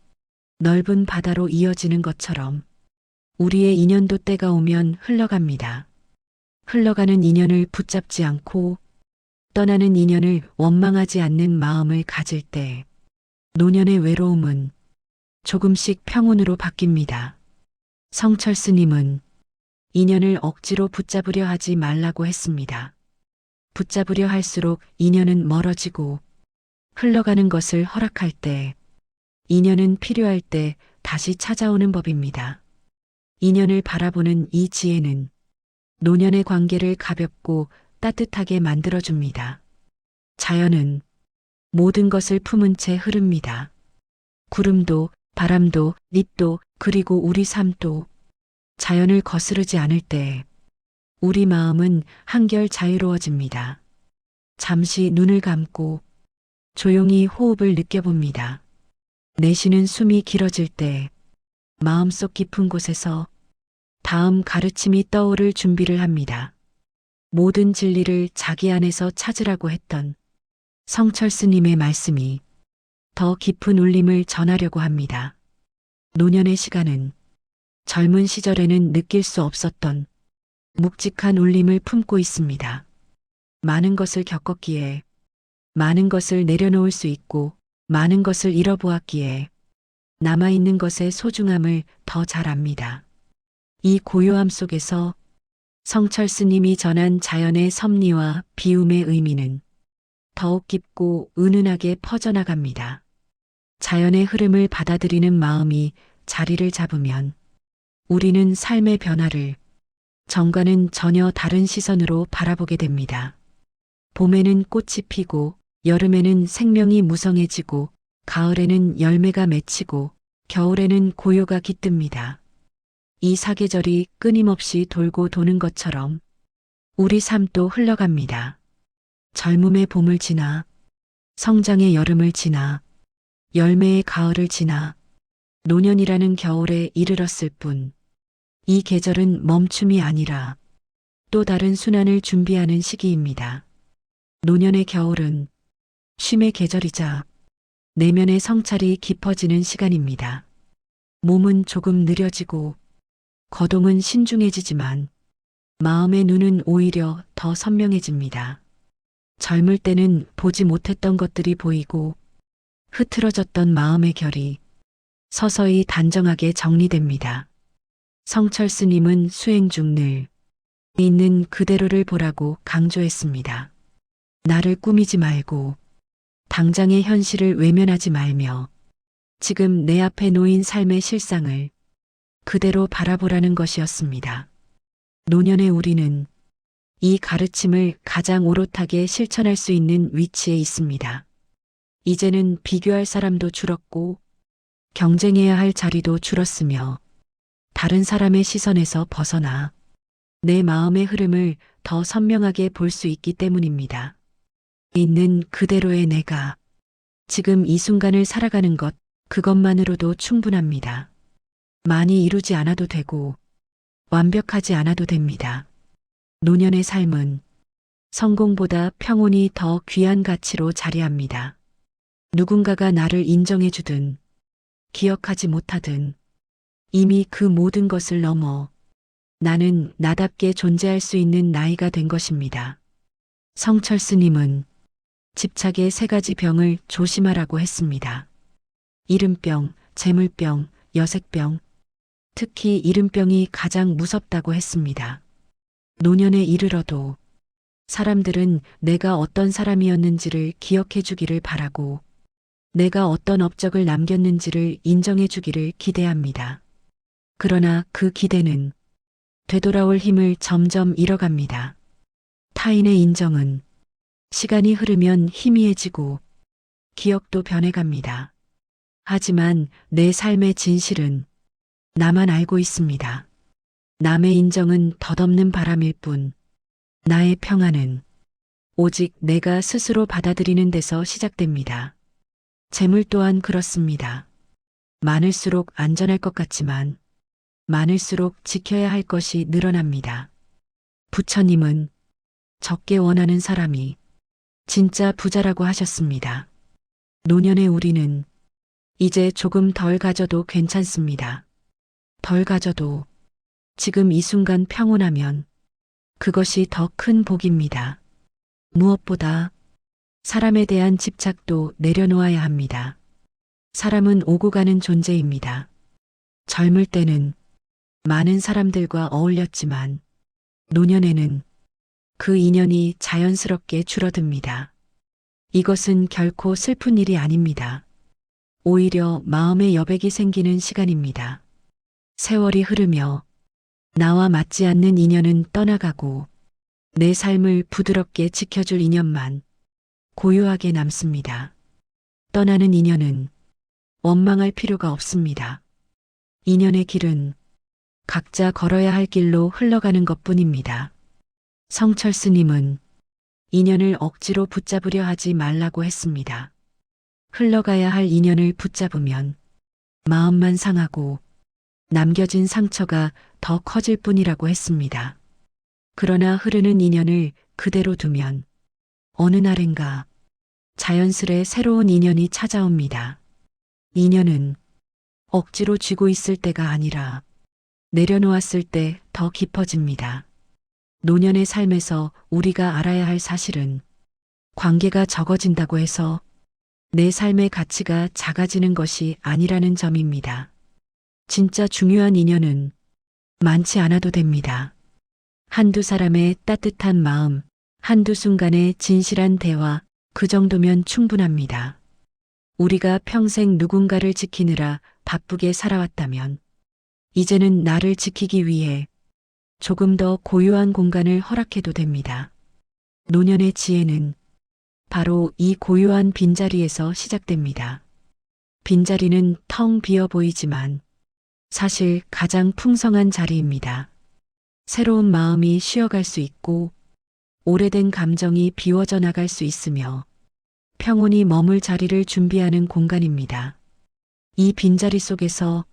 넓은 바다로 이어지는 것처럼 우리의 인연도 때가 오면 흘러갑니다. 흘러가는 인연을 붙잡지 않고 떠나는 인연을 원망하지 않는 마음을 가질 때 노년의 외로움은 조금씩 평온으로 바뀝니다. 성철 스님은 인연을 억지로 붙잡으려 하지 말라고 했습니다. 붙잡으려 할수록 인연은 멀어지고 흘러가는 것을 허락할 때 인연은 필요할 때 다시 찾아오는 법입니다. 인연을 바라보는 이 지혜는 노년의 관계를 가볍고 따뜻하게 만들어줍니다. 자연은 모든 것을 품은 채 흐릅니다. 구름도, 바람도, 잎도, 그리고 우리 삶도 자연을 거스르지 않을 때 우리 마음은 한결 자유로워집니다. 잠시 눈을 감고 조용히 호흡을 느껴봅니다. 내쉬는 숨이 길어질 때 마음속 깊은 곳에서 다음 가르침이 떠오를 준비를 합니다. 모든 진리를 자기 안에서 찾으라고 했던 성철 스님의 말씀이 더 깊은 울림을 전하려고 합니다. 노년의 시간은 젊은 시절에는 느낄 수 없었던 묵직한 울림을 품고 있습니다. 많은 것을 겪었기에 많은 것을 내려놓을 수 있고 많은 것을 잃어보았기에 남아있는 것의 소중함을 더 잘 압니다. 이 고요함 속에서 성철 스님이 전한 자연의 섭리와 비움의 의미는 더욱 깊고 은은하게 퍼져나갑니다. 자연의 흐름을 받아들이는 마음이 자리를 잡으면 우리는 삶의 변화를 전과는 전혀 다른 시선으로 바라보게 됩니다. 봄에는 꽃이 피고 여름에는 생명이 무성해지고 가을에는 열매가 맺히고 겨울에는 고요가 깃듭니다. 이 사계절이 끊임없이 돌고 도는 것처럼 우리 삶도 흘러갑니다. 젊음의 봄을 지나 성장의 여름을 지나 열매의 가을을 지나 노년이라는 겨울에 이르렀을 뿐 이 계절은 멈춤이 아니라 또 다른 순환을 준비하는 시기입니다. 노년의 겨울은 쉼의 계절이자 내면의 성찰이 깊어지는 시간입니다. 몸은 조금 느려지고 거동은 신중해지지만 마음의 눈은 오히려 더 선명해집니다. 젊을 때는 보지 못했던 것들이 보이고 흐트러졌던 마음의 결이 서서히 단정하게 정리됩니다. 성철 스님은 수행 중 늘 있는 그대로를 보라고 강조했습니다. 나를 꾸미지 말고 당장의 현실을 외면하지 말며 지금 내 앞에 놓인 삶의 실상을 그대로 바라보라는 것이었습니다. 노년의 우리는 이 가르침을 가장 오롯하게 실천할 수 있는 위치에 있습니다. 이제는 비교할 사람도 줄었고 경쟁해야 할 자리도 줄었으며 다른 사람의 시선에서 벗어나 내 마음의 흐름을 더 선명하게 볼 수 있기 때문입니다. 있는 그대로의 내가 지금 이 순간을 살아가는 것, 그것만으로도 충분합니다. 많이 이루지 않아도 되고 완벽하지 않아도 됩니다. 노년의 삶은 성공보다 평온이 더 귀한 가치로 자리합니다. 누군가가 나를 인정해주든 기억하지 못하든 이미 그 모든 것을 넘어 나는 나답게 존재할 수 있는 나이가 된 것입니다. 성철스님은 집착의 세 가지 병을 조심하라고 했습니다. 이름병, 재물병, 여색병, 특히 이름병이 가장 무섭다고 했습니다. 노년에 이르러도 사람들은 내가 어떤 사람이었는지를 기억해 주기를 바라고 내가 어떤 업적을 남겼는지를 인정해 주기를 기대합니다. 그러나 그 기대는 되돌아올 힘을 점점 잃어갑니다. 타인의 인정은 시간이 흐르면 희미해지고 기억도 변해갑니다. 하지만 내 삶의 진실은 나만 알고 있습니다. 남의 인정은 덧없는 바람일 뿐, 나의 평안은 오직 내가 스스로 받아들이는 데서 시작됩니다. 재물 또한 그렇습니다. 많을수록 안전할 것 같지만 많을수록 지켜야 할 것이 늘어납니다. 부처님은 적게 원하는 사람이 진짜 부자라고 하셨습니다. 노년의 우리는 이제 조금 덜 가져도 괜찮습니다. 덜 가져도 지금 이 순간 평온하면 그것이 더 큰 복입니다. 무엇보다 사람에 대한 집착도 내려놓아야 합니다. 사람은 오고 가는 존재입니다. 젊을 때는 많은 사람들과 어울렸지만 노년에는 그 인연이 자연스럽게 줄어듭니다. 이것은 결코 슬픈 일이 아닙니다. 오히려 마음의 여백이 생기는 시간입니다. 세월이 흐르며 나와 맞지 않는 인연은 떠나가고 내 삶을 부드럽게 지켜줄 인연만 고요하게 남습니다. 떠나는 인연은 원망할 필요가 없습니다. 인연의 길은 각자 걸어야 할 길로 흘러가는 것뿐입니다. 성철스님은 인연을 억지로 붙잡으려 하지 말라고 했습니다. 흘러가야 할 인연을 붙잡으면 마음만 상하고 남겨진 상처가 더 커질 뿐이라고 했습니다. 그러나 흐르는 인연을 그대로 두면 어느 날인가 자연스레 새로운 인연이 찾아옵니다. 인연은 억지로 쥐고 있을 때가 아니라 내려놓았을 때 더 깊어집니다. 노년의 삶에서 우리가 알아야 할 사실은 관계가 적어진다고 해서 내 삶의 가치가 작아지는 것이 아니라는 점입니다. 진짜 중요한 인연은 많지 않아도 됩니다. 한두 사람의 따뜻한 마음, 한두 순간의 진실한 대화, 그 정도면 충분합니다. 우리가 평생 누군가를 지키느라 바쁘게 살아왔다면 이제는 나를 지키기 위해 조금 더 고요한 공간을 허락해도 됩니다. 노년의 지혜는 바로 이 고요한 빈자리에서 시작됩니다. 빈자리는 텅 비어 보이지만 사실 가장 풍성한 자리입니다. 새로운 마음이 쉬어갈 수 있고 오래된 감정이 비워져 나갈 수 있으며 평온이 머물 자리를 준비하는 공간입니다. 이 빈자리 속에서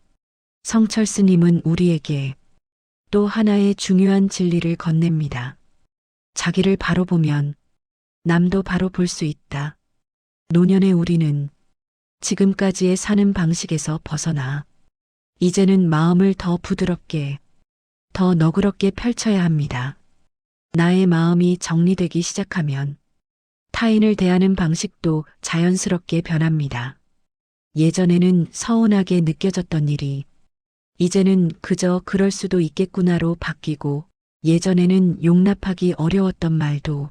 성철스님은 우리에게 또 하나의 중요한 진리를 건넵니다. 자기를 바로 보면 남도 바로 볼 수 있다. 노년의 우리는 지금까지의 사는 방식에서 벗어나 이제는 마음을 더 부드럽게, 더 너그럽게 펼쳐야 합니다. 나의 마음이 정리되기 시작하면 타인을 대하는 방식도 자연스럽게 변합니다. 예전에는 서운하게 느껴졌던 일이 이제는 그저 그럴 수도 있겠구나로 바뀌고 예전에는 용납하기 어려웠던 말도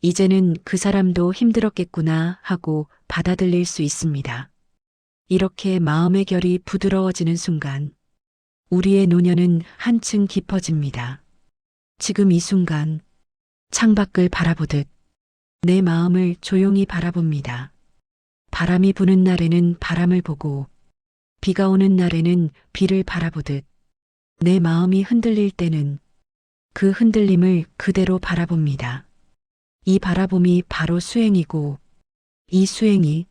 이제는 그 사람도 힘들었겠구나 하고 받아들일 수 있습니다. 이렇게 마음의 결이 부드러워지는 순간 우리의 노년은 한층 깊어집니다. 지금 이 순간 창밖을 바라보듯 내 마음을 조용히 바라봅니다. 바람이 부는 날에는 바람을 보고 비가 오는 날에는 비를 바라보듯 내 마음이 흔들릴 때는 그 흔들림을 그대로 바라봅니다. 이 바라봄이 바로 수행이고 이 수행이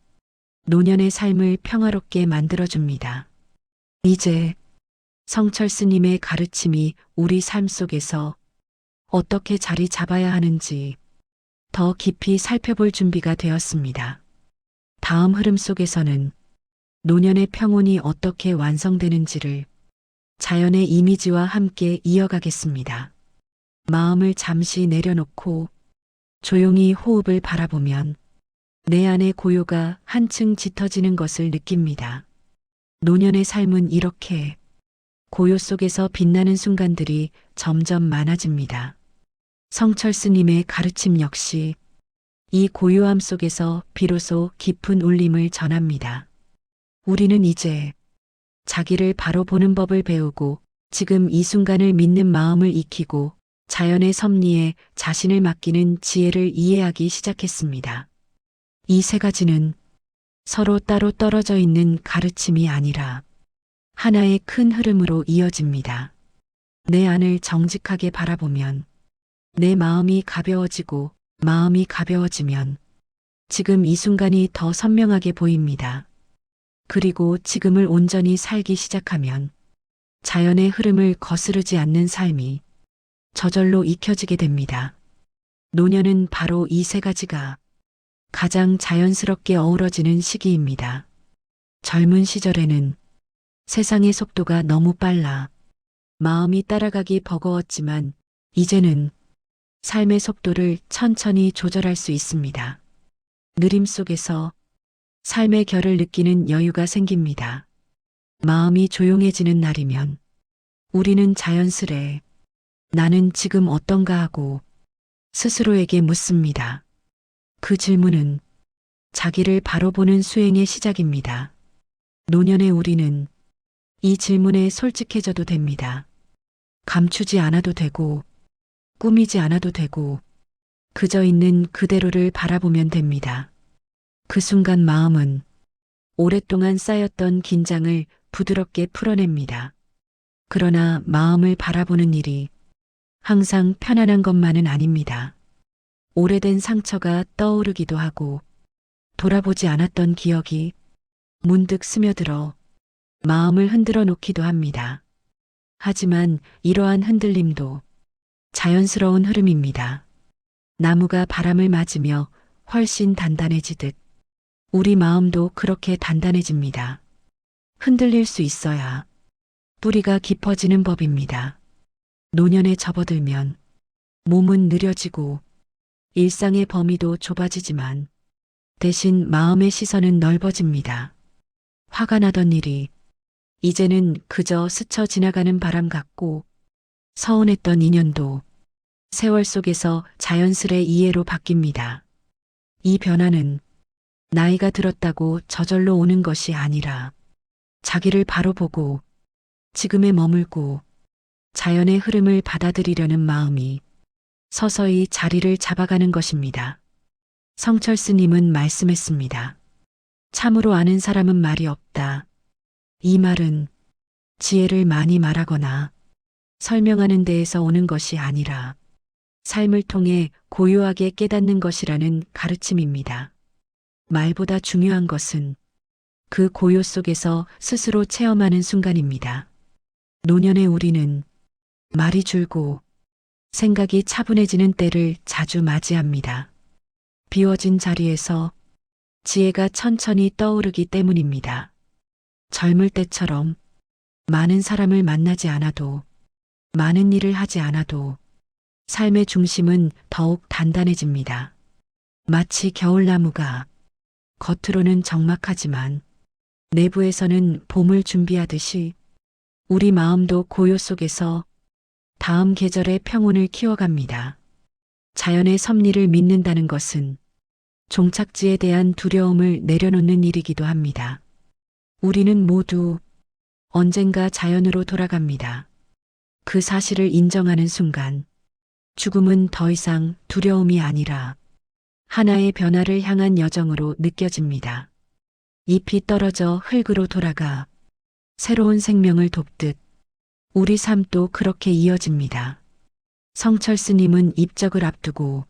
노년의 삶을 평화롭게 만들어줍니다. 이제 성철 스님의 가르침이 우리 삶 속에서 어떻게 자리 잡아야 하는지 더 깊이 살펴볼 준비가 되었습니다. 다음 흐름 속에서는 노년의 평온이 어떻게 완성되는지를 자연의 이미지와 함께 이어가겠습니다. 마음을 잠시 내려놓고 조용히 호흡을 바라보면 내 안의 고요가 한층 짙어지는 것을 느낍니다. 노년의 삶은 이렇게 고요 속에서 빛나는 순간들이 점점 많아집니다. 성철 스님의 가르침 역시 이 고요함 속에서 비로소 깊은 울림을 전합니다. 우리는 이제 자기를 바로 보는 법을 배우고 지금 이 순간을 믿는 마음을 익히고 자연의 섭리에 자신을 맡기는 지혜를 이해하기 시작했습니다. 이 세 가지는 서로 따로 떨어져 있는 가르침이 아니라 하나의 큰 흐름으로 이어집니다. 내 안을 정직하게 바라보면 내 마음이 가벼워지고 마음이 가벼워지면 지금 이 순간이 더 선명하게 보입니다. 그리고 지금을 온전히 살기 시작하면 자연의 흐름을 거스르지 않는 삶이 저절로 익혀지게 됩니다. 노년은 바로 이 세 가지가 가장 자연스럽게 어우러지는 시기입니다. 젊은 시절에는 세상의 속도가 너무 빨라 마음이 따라가기 버거웠지만 이제는 삶의 속도를 천천히 조절할 수 있습니다. 느림 속에서 삶의 결을 느끼는 여유가 생깁니다. 마음이 조용해지는 날이면 우리는 자연스레 나는 지금 어떤가 하고 스스로에게 묻습니다. 그 질문은 자기를 바로 보는 수행의 시작입니다. 노년의 우리는 이 질문에 솔직해져도 됩니다. 감추지 않아도 되고 꾸미지 않아도 되고 그저 있는 그대로를 바라보면 됩니다. 그 순간 마음은 오랫동안 쌓였던 긴장을 부드럽게 풀어냅니다. 그러나 마음을 바라보는 일이 항상 편안한 것만은 아닙니다. 오래된 상처가 떠오르기도 하고 돌아보지 않았던 기억이 문득 스며들어 마음을 흔들어 놓기도 합니다. 하지만 이러한 흔들림도 자연스러운 흐름입니다. 나무가 바람을 맞으며 훨씬 단단해지듯 우리 마음도 그렇게 단단해집니다. 흔들릴 수 있어야 뿌리가 깊어지는 법입니다. 노년에 접어들면 몸은 느려지고 일상의 범위도 좁아지지만 대신 마음의 시선은 넓어집니다. 화가 나던 일이 이제는 그저 스쳐 지나가는 바람 같고 서운했던 인연도 세월 속에서 자연스레 이해로 바뀝니다. 이 변화는 나이가 들었다고 저절로 오는 것이 아니라 자기를 바로 보고 지금에 머물고 자연의 흐름을 받아들이려는 마음이 서서히 자리를 잡아가는 것입니다. 성철 스님은 말씀했습니다. 참으로 아는 사람은 말이 없다. 이 말은 지혜를 많이 말하거나 설명하는 데에서 오는 것이 아니라 삶을 통해 고요하게 깨닫는 것이라는 가르침입니다. 말보다 중요한 것은 그 고요 속에서 스스로 체험하는 순간입니다. 노년의 우리는 말이 줄고 생각이 차분해지는 때를 자주 맞이합니다. 비워진 자리에서 지혜가 천천히 떠오르기 때문입니다. 젊을 때처럼 많은 사람을 만나지 않아도 많은 일을 하지 않아도 삶의 중심은 더욱 단단해집니다. 마치 겨울나무가 겉으로는 적막하지만 내부에서는 봄을 준비하듯이 우리 마음도 고요 속에서 다음 계절의 평온을 키워갑니다. 자연의 섭리를 믿는다는 것은 종착지에 대한 두려움을 내려놓는 일이기도 합니다. 우리는 모두 언젠가 자연으로 돌아갑니다. 그 사실을 인정하는 순간 죽음은 더 이상 두려움이 아니라 하나의 변화를 향한 여정으로 느껴집니다. 잎이 떨어져 흙으로 돌아가 새로운 생명을 돕듯 우리 삶도 그렇게 이어집니다. 성철 스님은 입적을 앞두고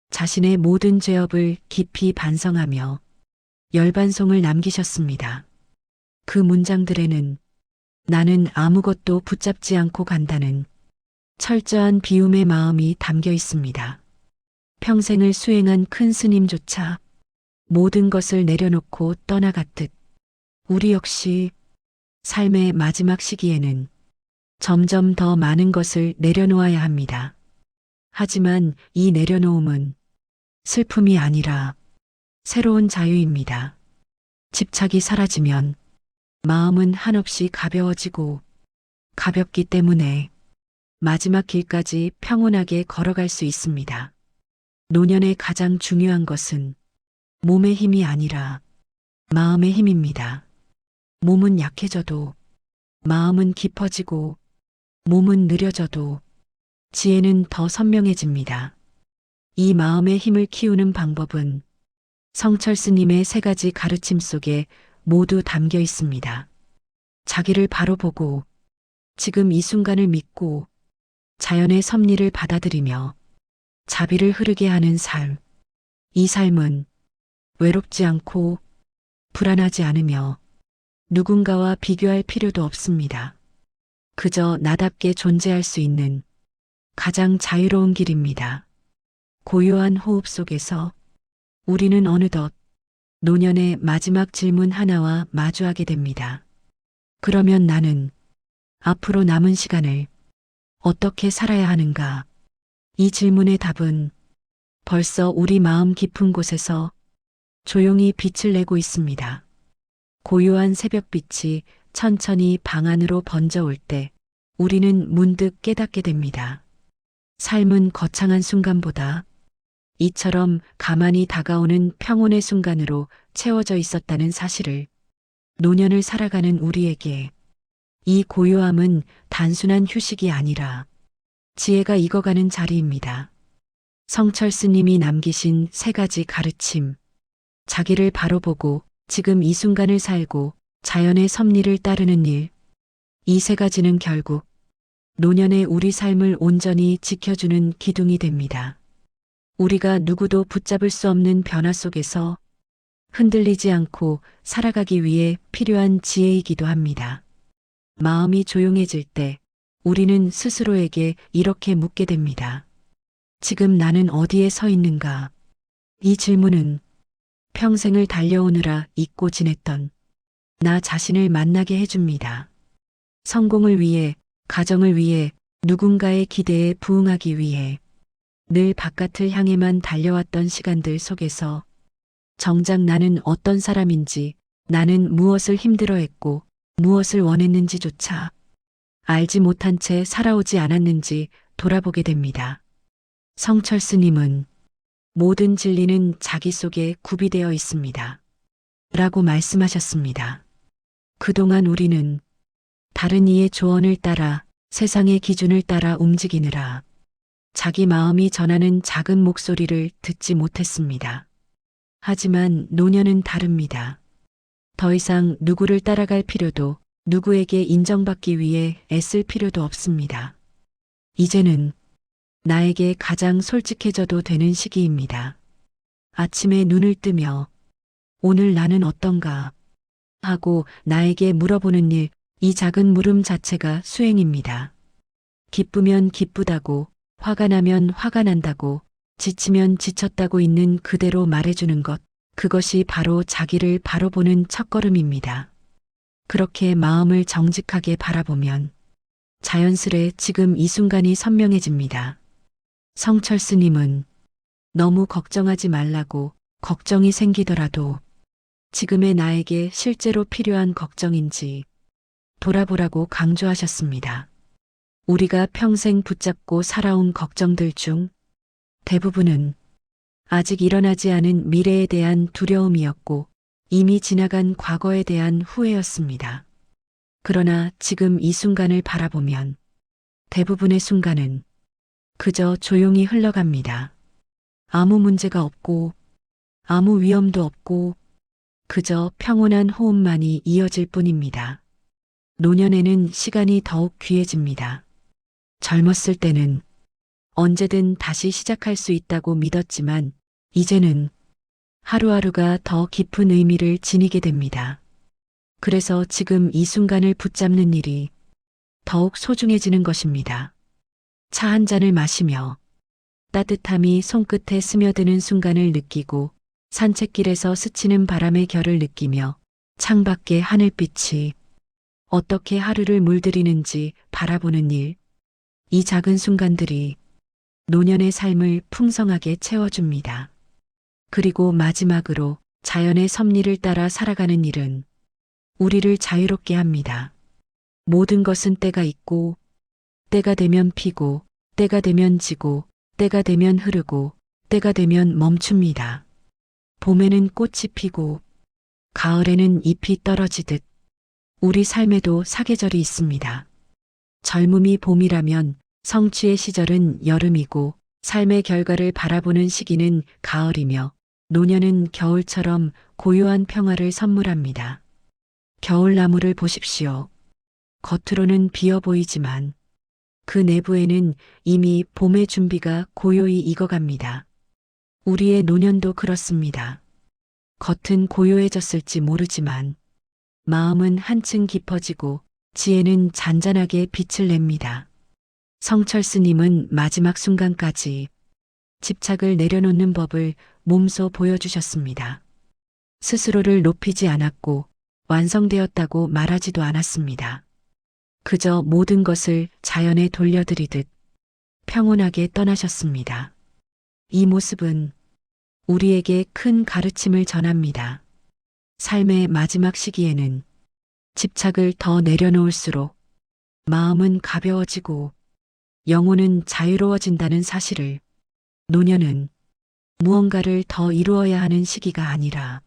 자신의 모든 죄업을 깊이 반성하며 열반송을 남기셨습니다. 그 문장들에는 나는 아무것도 붙잡지 않고 간다는 철저한 비움의 마음이 담겨 있습니다. 평생을 수행한 큰 스님조차 모든 것을 내려놓고 떠나갔듯 우리 역시 삶의 마지막 시기에는 점점 더 많은 것을 내려놓아야 합니다. 하지만 이 내려놓음은 슬픔이 아니라 새로운 자유입니다. 집착이 사라지면 마음은 한없이 가벼워지고 가볍기 때문에 마지막 길까지 평온하게 걸어갈 수 있습니다. 노년의 가장 중요한 것은 몸의 힘이 아니라 마음의 힘입니다. 몸은 약해져도 마음은 깊어지고 몸은 느려져도 지혜는 더 선명해집니다. 이 마음의 힘을 키우는 방법은 성철 스님의 3가지 가르침 속에 모두 담겨 있습니다. 자기를 바로 보고 지금 이 순간을 믿고 자연의 섭리를 받아들이며 자비를 흐르게 하는 삶. 이 삶은 외롭지 않고 불안하지 않으며 누군가와 비교할 필요도 없습니다. 그저 나답게 존재할 수 있는 가장 자유로운 길입니다. 고요한 호흡 속에서 우리는 어느덧 노년의 마지막 질문 하나와 마주하게 됩니다. 그러면 나는 앞으로 남은 시간을 어떻게 살아야 하는가? 이 질문의 답은 벌써 우리 마음 깊은 곳에서 조용히 빛을 내고 있습니다. 고요한 새벽빛이 천천히 방 안으로 번져올 때 우리는 문득 깨닫게 됩니다. 삶은 거창한 순간보다 이처럼 가만히 다가오는 평온의 순간으로 채워져 있었다는 사실을 노년을 살아가는 우리에게 이 고요함은 단순한 휴식이 아니라 지혜가 익어가는 자리입니다. 성철 스님이 남기신 3가지 가르침, 자기를 바로 보고 지금 이 순간을 살고 자연의 섭리를 따르는 일, 이 3가지는 결국 노년의 우리 삶을 온전히 지켜주는 기둥이 됩니다. 우리가 누구도 붙잡을 수 없는 변화 속에서 흔들리지 않고 살아가기 위해 필요한 지혜이기도 합니다. 마음이 조용해질 때 우리는 스스로에게 이렇게 묻게 됩니다. 지금 나는 어디에 서 있는가? 이 질문은 평생을 달려오느라 잊고 지냈던 나 자신을 만나게 해줍니다. 성공을 위해, 가정을 위해, 누군가의 기대에 부응하기 위해 늘 바깥을 향해만 달려왔던 시간들 속에서 정작 나는 어떤 사람인지, 나는 무엇을 힘들어했고 무엇을 원했는지조차 알지 못한 채 살아오지 않았는지 돌아보게 됩니다. 성철 스님은 모든 진리는 자기 속에 구비되어 있습니다. 라고 말씀하셨습니다. 그동안 우리는 다른 이의 조언을 따라 세상의 기준을 따라 움직이느라 자기 마음이 전하는 작은 목소리를 듣지 못했습니다. 하지만 노년은 다릅니다. 더 이상 누구를 따라갈 필요도 누구에게 인정받기 위해 애쓸 필요도 없습니다. 이제는 나에게 가장 솔직해져도 되는 시기입니다. 아침에 눈을 뜨며 오늘 나는 어떤가 하고 나에게 물어보는 일, 이 작은 물음 자체가 수행입니다. 기쁘면 기쁘다고, 화가 나면 화가 난다고, 지치면 지쳤다고 있는 그대로 말해주는 것, 그것이 바로 자기를 바로 보는 첫걸음입니다. 그렇게 마음을 정직하게 바라보면 자연스레 지금 이 순간이 선명해집니다. 성철 스님은 너무 걱정하지 말라고, 걱정이 생기더라도 지금의 나에게 실제로 필요한 걱정인지 돌아보라고 강조하셨습니다. 우리가 평생 붙잡고 살아온 걱정들 중 대부분은 아직 일어나지 않은 미래에 대한 두려움이었고 이미 지나간 과거에 대한 후회였습니다. 그러나 지금 이 순간을 바라보면 대부분의 순간은 그저 조용히 흘러갑니다. 아무 문제가 없고, 아무 위험도 없고, 그저 평온한 호흡만이 이어질 뿐입니다. 노년에는 시간이 더욱 귀해집니다. 젊었을 때는 언제든 다시 시작할 수 있다고 믿었지만, 이제는 하루하루가 더 깊은 의미를 지니게 됩니다. 그래서 지금 이 순간을 붙잡는 일이 더욱 소중해지는 것입니다. 차 한 잔을 마시며 따뜻함이 손끝에 스며드는 순간을 느끼고 산책길에서 스치는 바람의 결을 느끼며 창밖의 하늘빛이 어떻게 하루를 물들이는지 바라보는 일. 이 작은 순간들이 노년의 삶을 풍성하게 채워줍니다. 그리고 마지막으로 자연의 섭리를 따라 살아가는 일은 우리를 자유롭게 합니다. 모든 것은 때가 있고, 때가 되면 피고, 때가 되면 지고, 때가 되면 흐르고, 때가 되면 멈춥니다. 봄에는 꽃이 피고, 가을에는 잎이 떨어지듯 우리 삶에도 사계절이 있습니다. 젊음이 봄이라면 성취의 시절은 여름이고, 삶의 결과를 바라보는 시기는 가을이며, 노년은 겨울처럼 고요한 평화를 선물합니다. 겨울나무를 보십시오. 겉으로는 비어 보이지만 그 내부에는 이미 봄의 준비가 고요히 익어갑니다. 우리의 노년도 그렇습니다. 겉은 고요해졌을지 모르지만 마음은 한층 깊어지고 지혜는 잔잔하게 빛을 냅니다. 성철 스님은 마지막 순간까지 집착을 내려놓는 법을 몸소 보여주셨습니다. 스스로를 높이지 않았고 완성되었다고 말하지도 않았습니다. 그저 모든 것을 자연에 돌려드리듯 평온하게 떠나셨습니다. 이 모습은 우리에게 큰 가르침을 전합니다. 삶의 마지막 시기에는 집착을 더 내려놓을수록 마음은 가벼워지고 영혼은 자유로워진다는 사실을, 노년은 무언가를 더 이루어야 하는 시기가 아니라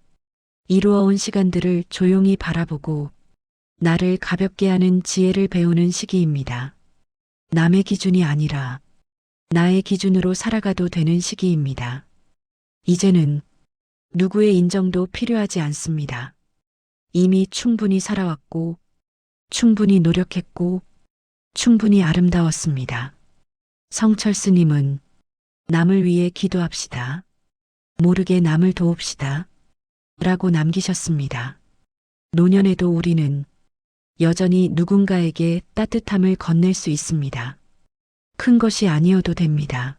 이루어온 시간들을 조용히 바라보고 나를 가볍게 하는 지혜를 배우는 시기입니다. 남의 기준이 아니라 나의 기준으로 살아가도 되는 시기입니다. 이제는 누구의 인정도 필요하지 않습니다. 이미 충분히 살아왔고, 충분히 노력했고, 충분히 아름다웠습니다. 성철 스님은 남을 위해 기도합시다. 모르게 남을 도웁시다. 라고 남기셨습니다. 노년에도 우리는 여전히 누군가에게 따뜻함을 건넬 수 있습니다. 큰 것이 아니어도 됩니다.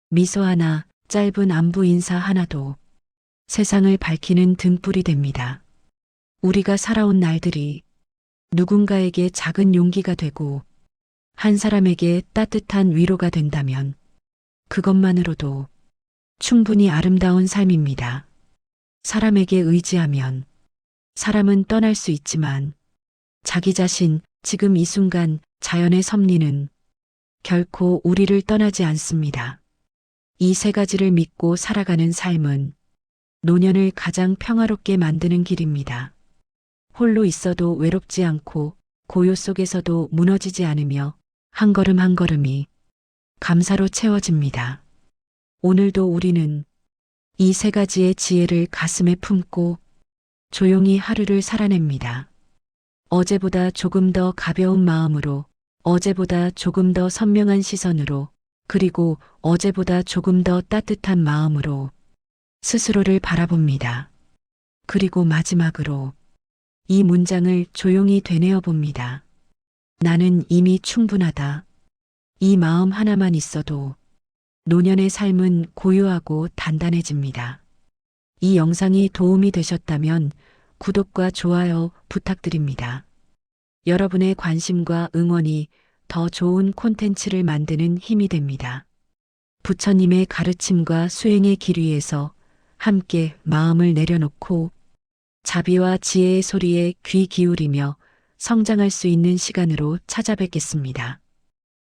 미소 하나, 짧은 안부 인사 하나도 세상을 밝히는 등불이 됩니다. 우리가 살아온 날들이 누군가에게 작은 용기가 되고 한 사람에게 따뜻한 위로가 된다면 그것만으로도 충분히 아름다운 삶입니다. 사람에게 의지하면 사람은 떠날 수 있지만 자기 자신, 지금 이 순간 자연의 섭리는 결코 우리를 떠나지 않습니다. 이 세 가지를 믿고 살아가는 삶은 노년을 가장 평화롭게 만드는 길입니다. 홀로 있어도 외롭지 않고 고요 속에서도 무너지지 않으며 한 걸음 한 걸음이 감사로 채워집니다. 오늘도 우리는 이 세 가지의 지혜를 가슴에 품고 조용히 하루를 살아냅니다. 어제보다 조금 더 가벼운 마음으로, 어제보다 조금 더 선명한 시선으로, 그리고 어제보다 조금 더 따뜻한 마음으로 스스로를 바라봅니다. 그리고 마지막으로 이 문장을 조용히 되뇌어 봅니다. 나는 이미 충분하다. 이 마음 하나만 있어도 노년의 삶은 고요하고 단단해집니다. 이 영상이 도움이 되셨다면 구독과 좋아요 부탁드립니다. 여러분의 관심과 응원이 더 좋은 콘텐츠를 만드는 힘이 됩니다. 부처님의 가르침과 수행의 길 위에서 함께 마음을 내려놓고 자비와 지혜의 소리에 귀 기울이며 성장할 수 있는 시간으로 찾아뵙겠습니다.